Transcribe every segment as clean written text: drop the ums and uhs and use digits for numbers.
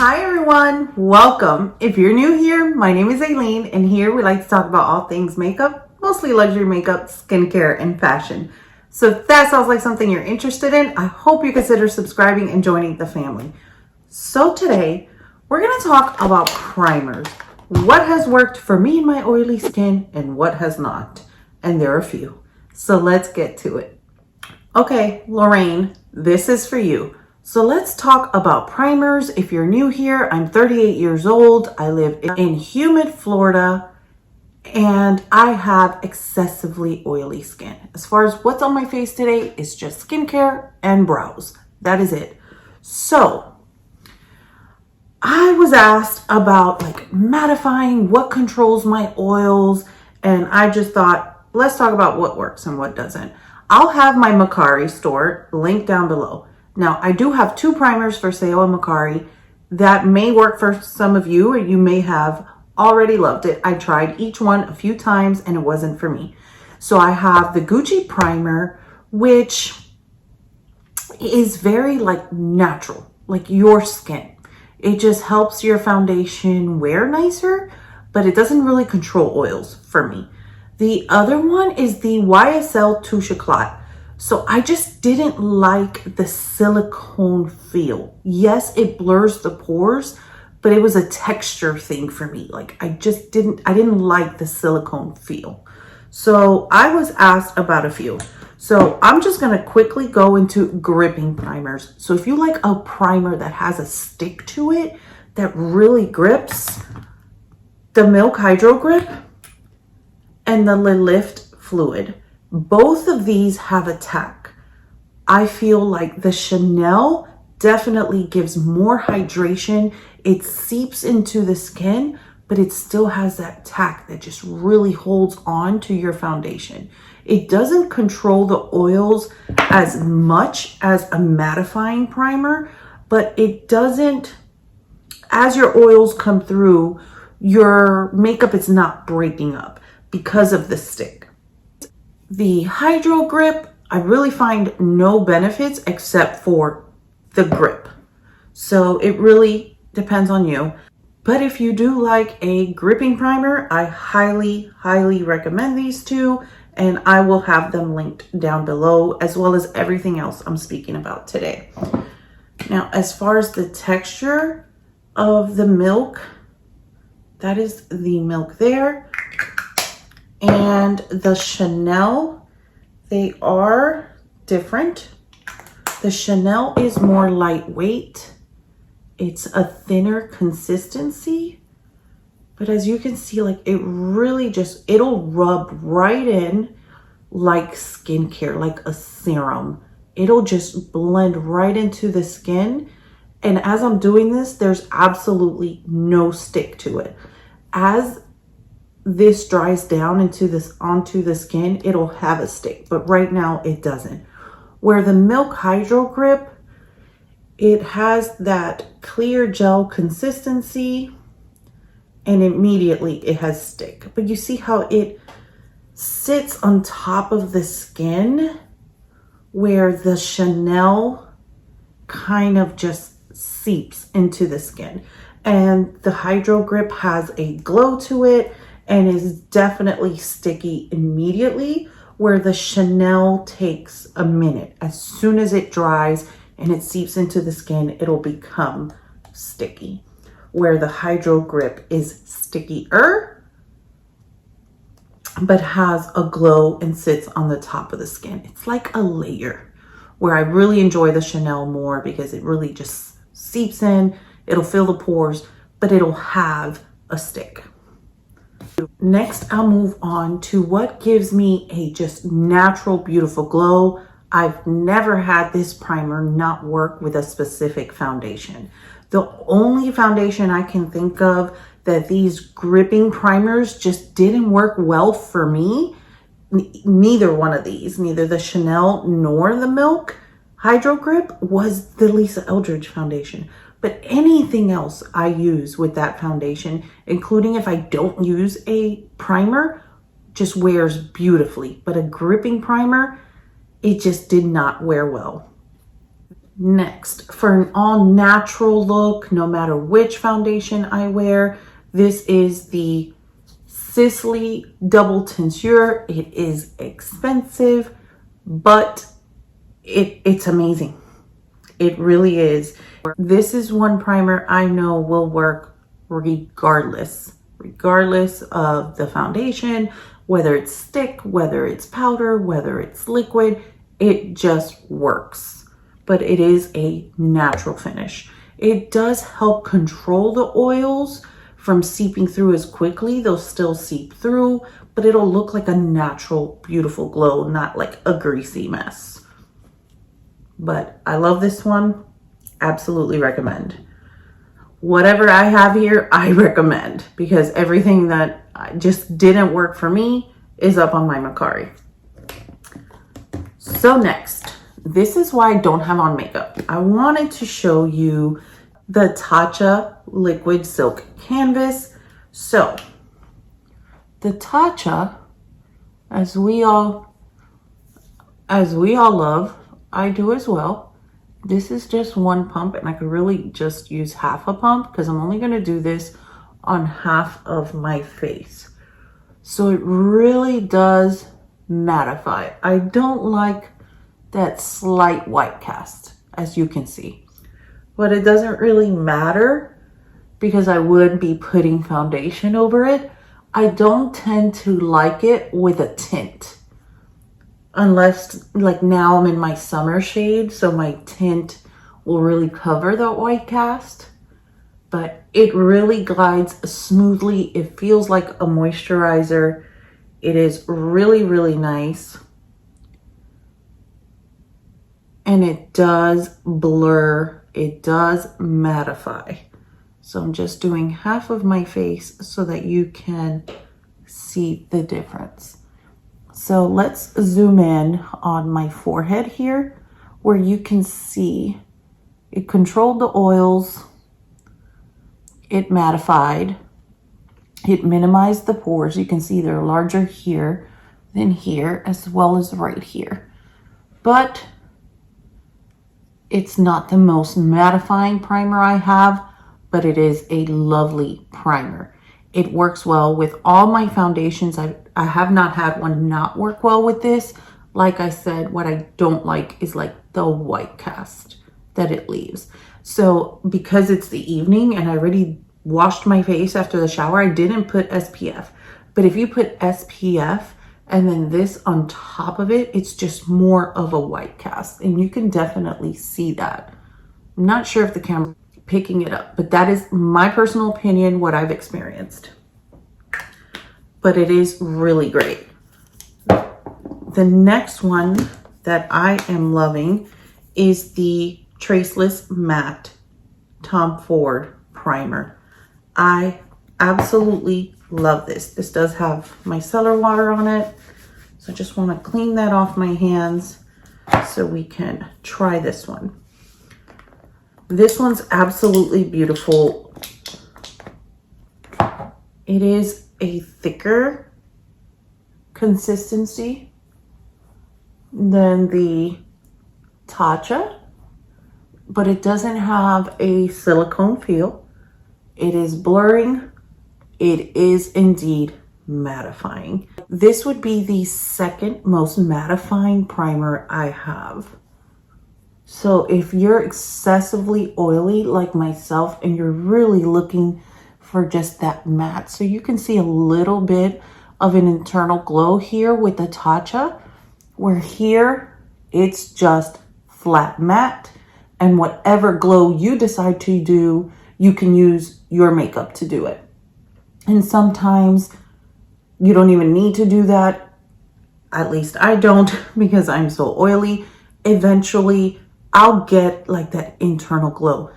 Hi everyone, welcome. If you're new here, my name is Aileen and here we like to talk about all things makeup, mostly luxury makeup, skincare, and fashion. So if that sounds like something you're interested in, I hope you consider subscribing and joining the family. So today, we're going to talk about primers. What has worked for me and my oily skin and what has not. And there are a few. So let's get to it. Okay, Lorraine, this is for you. So let's talk about primers. If you're new here, I'm 38 years old. I live in humid Florida and I have excessively oily skin. As far as what's on my face today, it's just skincare and brows. That is it. So I was asked about like mattifying, what controls my oils, and I just thought, let's talk about what works and what doesn't. I'll have my Macari store linked down below. Now, I do have two primers for sale in Macari that may work for some of you, or you may have already loved it. I tried each one a few times and it wasn't for me. So I have the Gucci primer, which is very like natural, like your skin. It just helps your foundation wear nicer, but it doesn't really control oils for me. The other one is the YSL Touche Éclat. So I just didn't like the silicone feel. Yes, it blurs the pores, but it was a texture thing for me. Like I didn't like the silicone feel. So I was asked about a few. So I'm just gonna quickly go into gripping primers. So if you like a primer that has a stick to it, that really grips, the Milk Hydro Grip and the Lift Fluid. Both of these have a tack. I feel like the Chanel definitely gives more hydration. It seeps into the skin, but it still has that tack that just really holds on to your foundation. It doesn't control the oils as much as a mattifying primer, but it doesn't, as your oils come through, your makeup is not breaking up because of the stick. The Hydro Grip, I really find no benefits except for the grip. So it really depends on you. But if you do like a gripping primer, I highly, highly recommend these two. And I will have them linked down below, as well as everything else I'm speaking about today. Now, as far as the texture of the Milk, that is the Milk there. And the Chanel, they are different. The Chanel is more lightweight. It's a thinner consistency. But as you can see, like it really just, it'll rub right in like skincare, like a serum. It'll just blend right into the skin. And as I'm doing this, there's absolutely no stick to it. As this dries down onto the skin, it'll have a stick, but right now it doesn't. Where the Milk Hydro Grip, it has that clear gel consistency and immediately it has stick. But you see how it sits on top of the skin, where the Chanel kind of just seeps into the skin. And the Hydro Grip has a glow to it and is definitely sticky immediately, where the Chanel takes a minute. As soon as it dries and it seeps into the skin, it'll become sticky. Where the Hydro Grip is stickier, but has a glow and sits on the top of the skin. It's like a layer, where I really enjoy the Chanel more because it really just seeps in, it'll fill the pores, but it'll have a stick. Next, I'll move on to what gives me a just natural, beautiful glow. I've never had this primer not work with a specific foundation. The only foundation I can think of that these gripping primers just didn't work well for me, neither one of these, neither the Chanel nor the Milk Hydro Grip, was the Lisa Eldridge foundation. But anything else I use with that foundation, including if I don't use a primer, just wears beautifully. But a gripping primer, it just did not wear well. Next, for an all natural look, no matter which foundation I wear, this is the Sisley Double Teinture. It is expensive, but it's amazing. It really is. This is one primer I know will work regardless of the foundation, whether it's stick, whether it's powder, whether it's liquid, it just works. But it is a natural finish. It does help control the oils from seeping through as quickly. They'll still seep through, but it'll look like a natural, beautiful glow, not like a greasy mess. But I love this one. Absolutely recommend. Whatever I have here, I recommend, because everything that just didn't work for me is up on my Macari. So next, this is why I don't have on makeup. I wanted to show you the Tatcha liquid silk canvas. So the Tatcha, as we all love, I do as well. This is just one pump, and I could really just use half a pump because I'm only going to do this on half of my face. So it really does mattify. I don't like that slight white cast, as you can see, but it doesn't really matter because I would be putting foundation over it. I don't tend to like it with a tint, unless like now I'm in my summer shade, so my tint will really cover the white cast, but it really glides smoothly. It feels like a moisturizer. It is really, really nice. And it does blur, it does mattify. So I'm just doing half of my face so that you can see the difference. So let's zoom in on my forehead here, where you can see it controlled the oils, it mattified, it minimized the pores. You can see they're larger here than here, as well as right here. But it's not the most mattifying primer I have, but it is a lovely primer. It works well with all my foundations. I have not had one not work well with this. Like I said, what I don't like is like the white cast that it leaves. So because it's the evening and I already washed my face after the shower, I didn't put SPF. But if you put SPF and then this on top of it, it's just more of a white cast. And you can definitely see that. I'm not sure if the camera picking it up, but that is my personal opinion, what I've experienced. But it is really great. The next one that I am loving is the Traceless Matte Tom Ford Primer. I absolutely love this. This does have micellar water on it. So I just want to clean that off my hands so we can try this one. This one's absolutely beautiful. It is a thicker consistency than the Tatcha, but it doesn't have a silicone feel. It is blurring. It is indeed mattifying. This would be the second most mattifying primer I have. So if you're excessively oily like myself and you're really looking for just that matte, so you can see a little bit of an internal glow here with the Tatcha, where here it's just flat matte, and whatever glow you decide to do, you can use your makeup to do it. And sometimes you don't even need to do that. At least I don't, because I'm so oily. Eventually I'll get like that internal glow.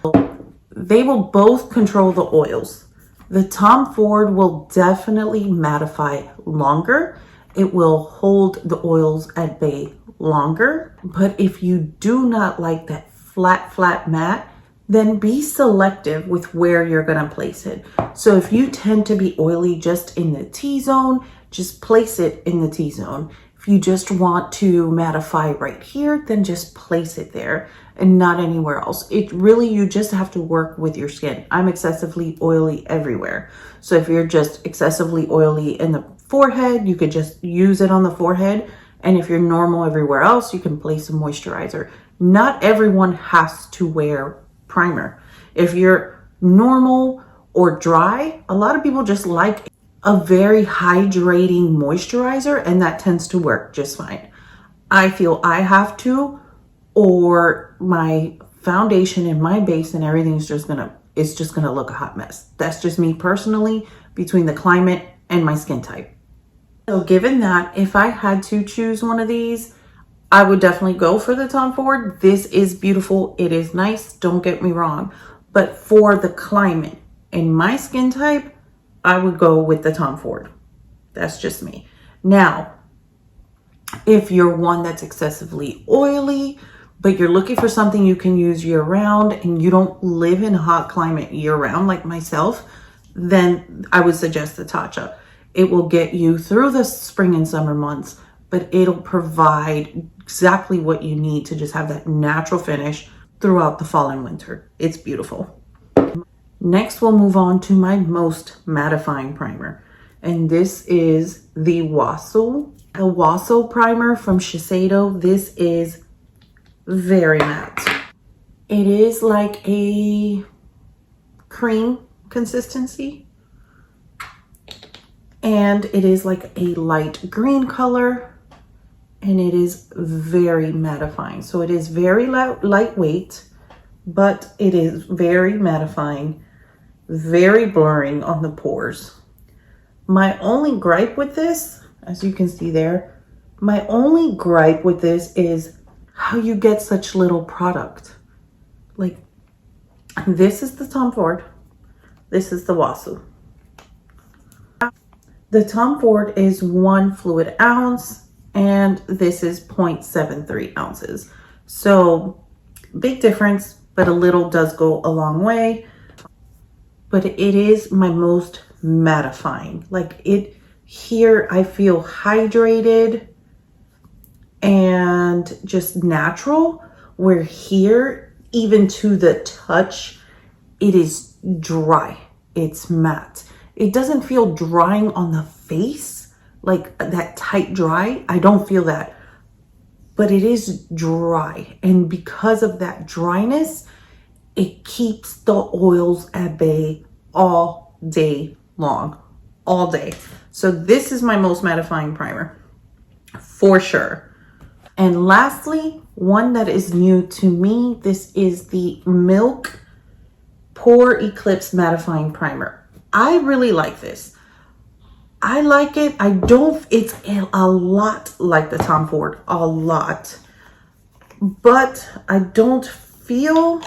They will both control the oils. The Tom Ford will definitely mattify longer. It will hold the oils at bay longer. But if you do not like that flat matte, then be selective with where you're gonna place it. So if you tend to be oily just in the T-zone, just place it in the T-zone. If you just want to mattify right here, then just place it there and not anywhere else. It really, you just have to work with your skin. I'm excessively oily everywhere. So if you're just excessively oily in the forehead, you could just use it on the forehead. And if you're normal everywhere else, you can place a moisturizer. Not everyone has to wear primer. If you're normal or dry, a lot of people just like a very hydrating moisturizer, and that tends to work just fine. I feel I have to, or my foundation and my base and everything is just gonna look a hot mess. That's just me personally, between the climate and my skin type. So given that, if I had to choose one of these, I would definitely go for the Tom Ford. This is beautiful. It is nice. Don't get me wrong. But for the climate and my skin type, I would go with the Tom Ford. That's just me. Now, if you're one that's excessively oily, but you're looking for something you can use year round and you don't live in a hot climate year round like myself, then I would suggest the Tatcha. It will get you through the spring and summer months, but it'll provide exactly what you need to just have that natural finish throughout the fall and winter. It's beautiful. Next, we'll move on to my most mattifying primer. And this is the Wassail primer from Shiseido. This is very matte. It is like a cream consistency. And it is like a light green color. And it is very mattifying. So it is very lightweight, but it is very mattifying. Very blurring on the pores. My only gripe with this, as you can see there, my only gripe with this is how you get such little product. Like, this is the Tom Ford. This is the Wassail. The Tom Ford is 1 fluid ounce, and this is 0.73 ounces. So, big difference, but a little does go a long way. But it is my most mattifying. Like it here, I feel hydrated and just natural. Where here, even to the touch, it is dry. It's matte. It doesn't feel drying on the face, like that tight dry. I don't feel that. But it is dry. And because of that dryness, it keeps the oils at bay all day long, all day. So this is my most mattifying primer for sure. And lastly, one that is new to me, this is the Milk Pore Eclipse Mattifying Primer. I really like this. I like it. It's a lot like the Tom Ford, a lot. But I don't feel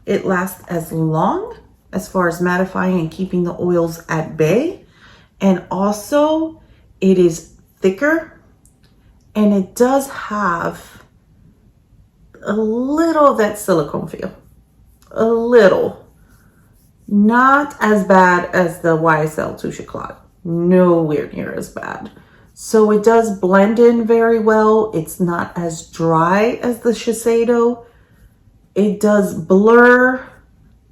it lasts as long as far as mattifying and keeping the oils at bay. And also it is thicker and it does have a little of that silicone feel. A little. Not as bad as the YSL Touche Éclat. Nowhere near as bad. So it does blend in very well. It's not as dry as the Shiseido. It does blur.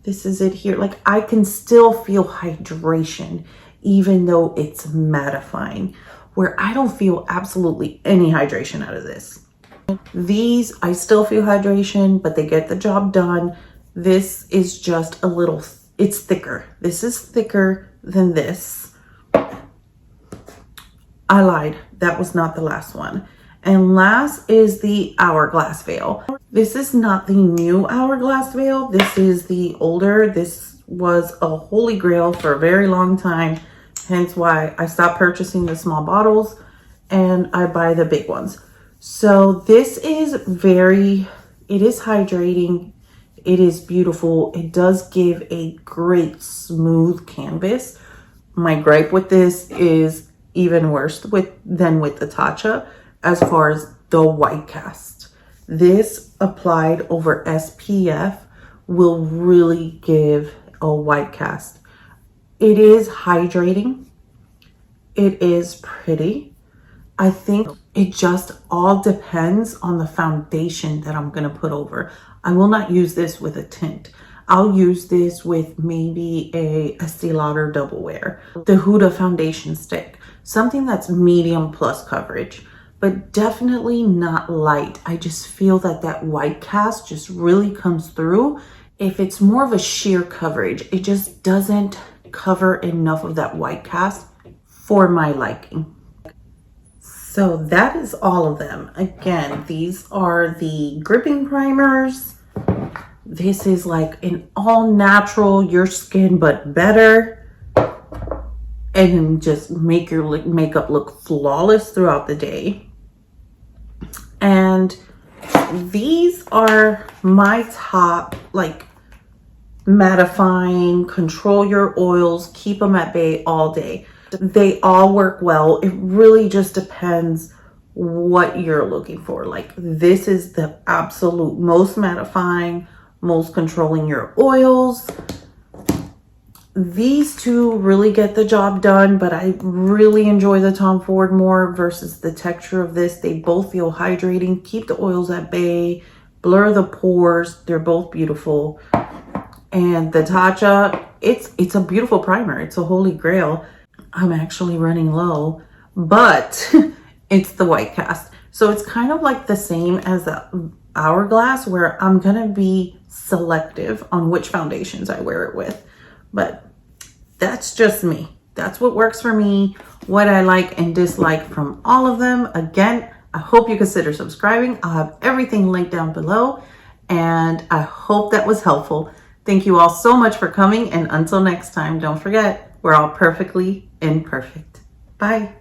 This is it here. Like I can still feel hydration even though it's mattifying, where I don't feel absolutely any hydration out of this. These, I still feel hydration, but they get the job done. This is just a little, it's thicker. This is thicker than this. I lied. That was not the last one. And last is the Hourglass Veil. This is not the new Hourglass Veil. This is the older. This was a holy grail for a very long time. Hence why I stopped purchasing the small bottles and I buy the big ones. So this is it is hydrating. It is beautiful. It does give a great smooth canvas. My gripe with this is even worse than with the Tatcha as far as the white cast. This applied over SPF will really give a white cast. It is hydrating. It is pretty. I think It just all depends on the foundation that I'm going to put over. I will not use this with a tint. I'll use this with maybe a Estee Lauder Double Wear, the Huda foundation stick, something that's medium plus coverage, but definitely not light. I just feel that that white cast just really comes through. If it's more of a sheer coverage, it just doesn't cover enough of that white cast for my liking. So that is all of them. Again, these are the gripping primers. This is like an all natural, your skin but better, and just make your makeup look flawless throughout the day. And these are my top, like, mattifying, control your oils, keep them at bay all day. They all work well. It really just depends what you're looking for. Like, this is the absolute most mattifying, most controlling your oils. These two really get the job done, but I really enjoy the Tom Ford more versus the texture of this. They both feel hydrating, keep the oils at bay, blur the pores. They're both beautiful. And the Tatcha, it's a beautiful primer. It's a holy grail. I'm actually running low, but it's the white cast. So it's kind of like the same as the Hourglass, where I'm gonna be selective on which foundations I wear it with. But that's just me. That's what works for me, what I like and dislike from all of them. Again, I hope you consider subscribing. I'll have everything linked down below, and I hope that was helpful. Thank you all so much for coming, and until next time, don't forget, we're all perfectly imperfect. Bye.